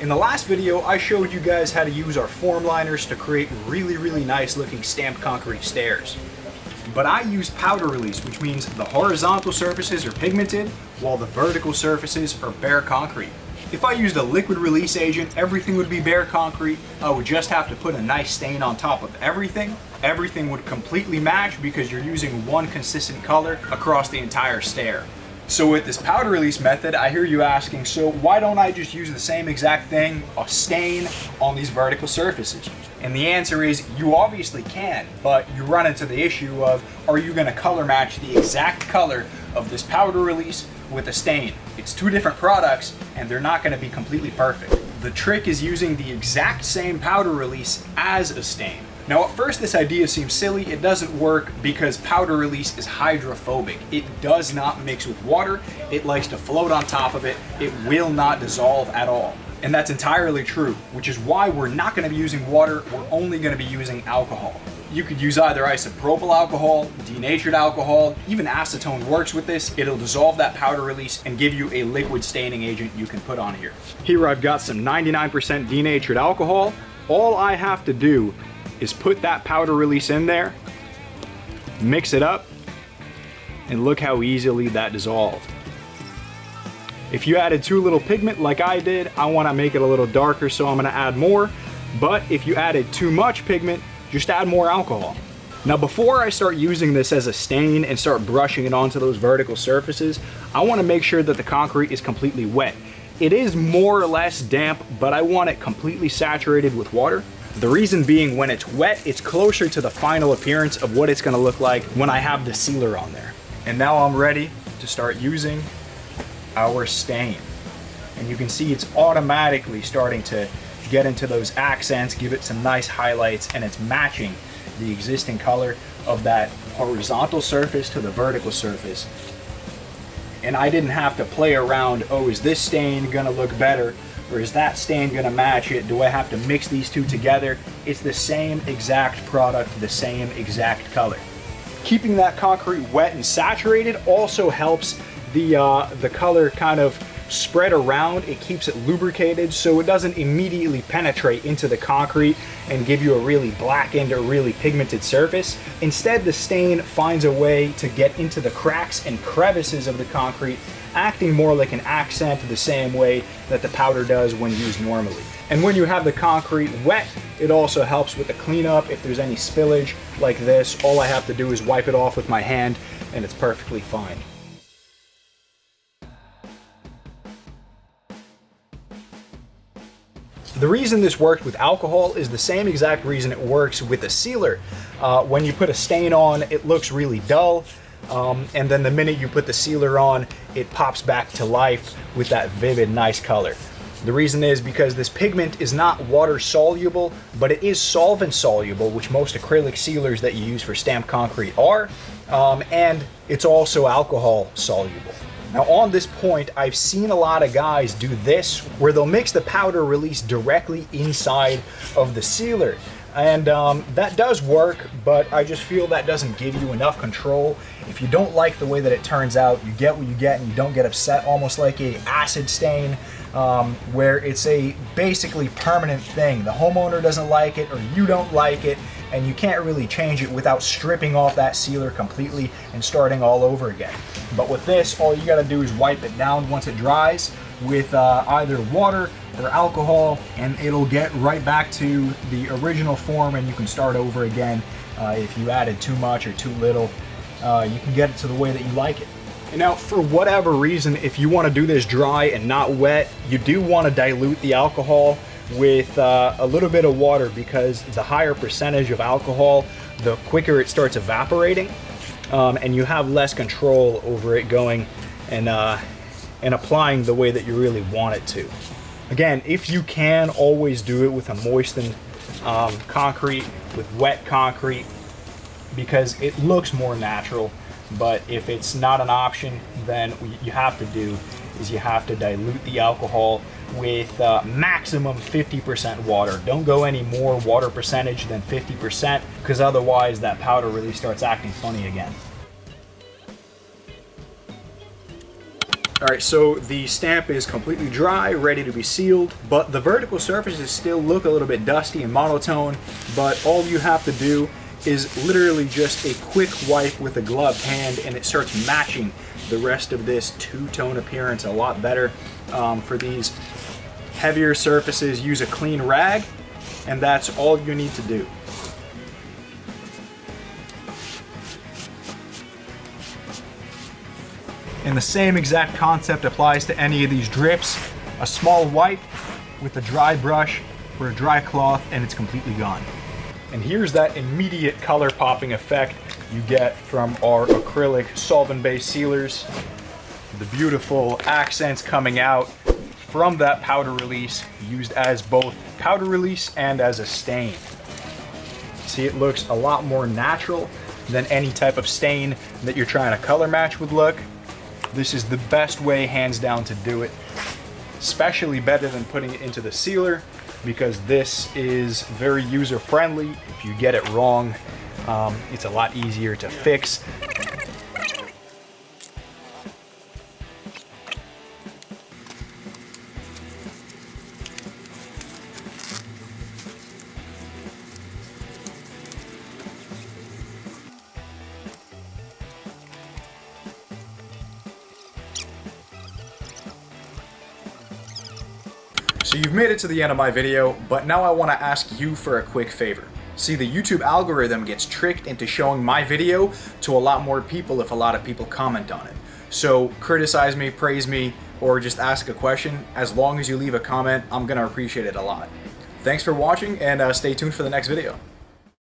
In the last video, I showed you guys how to use our form liners to create really nice looking stamped concrete stairs. But I use powder release, which means the horizontal surfaces are pigmented while the vertical surfaces are bare concrete. If I used a liquid release agent, everything would be bare concrete. I would just have to put a nice stain on top of everything. Everything would completely match because you're using one consistent color across the entire stair. So with this powder release method, I hear you asking, so why don't I just use the same exact thing, a stain, on these vertical surfaces? And the answer is, you obviously can, but you run into the issue of, are you gonna color match the exact color of this powder release with a stain? It's two different products and they're not gonna be completely perfect. The trick is using the exact same powder release as a stain. Now at first this idea seems silly. It doesn't work because powder release is hydrophobic. It does not mix with water. It likes to float on top of it. It will not dissolve at all. And that's entirely true, which is why we're not going to be using water. We're only going to be using alcohol. You could use either isopropyl alcohol, denatured alcohol, even acetone works with this. It'll dissolve that powder release and give you a liquid staining agent you can put on here. Here I've got some 99% denatured alcohol. All I have to do is put that powder release in there, mix it up, and look how easily that dissolved. If you added too little pigment like I did, I want to make it a little darker, so I'm going to add more. But if you added too much pigment, just add more alcohol. Now before I start using this as a stain and start brushing it onto those vertical surfaces, I want to make sure that the concrete is completely wet. It is more or less damp, but I want it completely saturated with water. The reason being, when it's wet, it's closer to the final appearance of what it's going to look like when I have the sealer on there. And now I'm ready to start using our stain. And you can see it's automatically starting to get into those accents, give it some nice highlights, and it's matching the existing color of that horizontal surface to the vertical surface. And I didn't have to play around, oh, is this stain gonna look better? Or is that stain gonna match it? Do I have to mix these two together? It's the same exact product, the same exact color. Keeping that concrete wet and saturated also helps the color kind of spread around. It keeps it lubricated so it doesn't immediately penetrate into the concrete and give you a really blackened or really pigmented surface. Instead, the stain finds a way to get into the cracks and crevices of the concrete, acting more like an accent the same way that the powder does when used normally. And when you have the concrete wet, it also helps with the cleanup. If there's any spillage like this, all I have to do is wipe it off with my hand and it's perfectly fine. The reason this works with alcohol is the same exact reason it works with a sealer. When you put a stain on, it looks really dull, and then the minute you put the sealer on, it pops back to life with that vivid, nice color. The reason is because this pigment is not water soluble, but it is solvent soluble, which most acrylic sealers that you use for stamped concrete are, and it's also alcohol soluble. Now on this point, I've seen a lot of guys do this, where they'll mix the powder release directly inside of the sealer. And that does work, but I just feel that doesn't give you enough control. If you don't like the way that it turns out, you get what you get and you don't get upset, almost like a acid stain, where it's a basically permanent thing. The homeowner doesn't like it or you don't like it, and you can't really change it without stripping off that sealer completely and starting all over again. But with this, all you gotta do is wipe it down once it dries with either water or alcohol, and it'll get right back to the original form, and you can start over again. If you added too much or too little, you can get it to the way that you like it. And now, for whatever reason, if you want to do this dry and not wet, you do want to dilute the alcohol with a little bit of water, because the higher percentage of alcohol, the quicker it starts evaporating, and you have less control over it going and applying the way that you really want it to. Again, if you can, always do it with a moistened concrete, with wet concrete, because it looks more natural. But if it's not an option, then what you have to do is you have to dilute the alcohol with maximum 50% water. Don't go any more water percentage than 50%, because otherwise that powder really starts acting funny again. Alright, so the stamp is completely dry, ready to be sealed, but the vertical surfaces still look a little bit dusty and monotone, but all you have to do is literally just a quick wipe with a gloved hand and it starts matching the rest of this two-tone appearance a lot better. For these heavier surfaces, use a clean rag, and that's all you need to do. And the same exact concept applies to any of these drips. A small wipe with a dry brush or a dry cloth and it's completely gone. And here's that immediate color popping effect you get from our acrylic solvent-based sealers. The beautiful accents coming out from that powder release, used as both powder release and as a stain. See, it looks a lot more natural than any type of stain that you're trying to color match would look. This is the best way, hands down, to do it. Especially better than putting it into the sealer, because this is very user-friendly. If you get it wrong, it's a lot easier to fix. So you've made it to the end of my video, but now I want to ask you for a quick favor. See, the YouTube algorithm gets tricked into showing my video to a lot more people if a lot of people comment on it. So criticize me, praise me, or just ask a question. As long as you leave a comment, I'm going to appreciate it a lot. Thanks for watching, and stay tuned for the next video.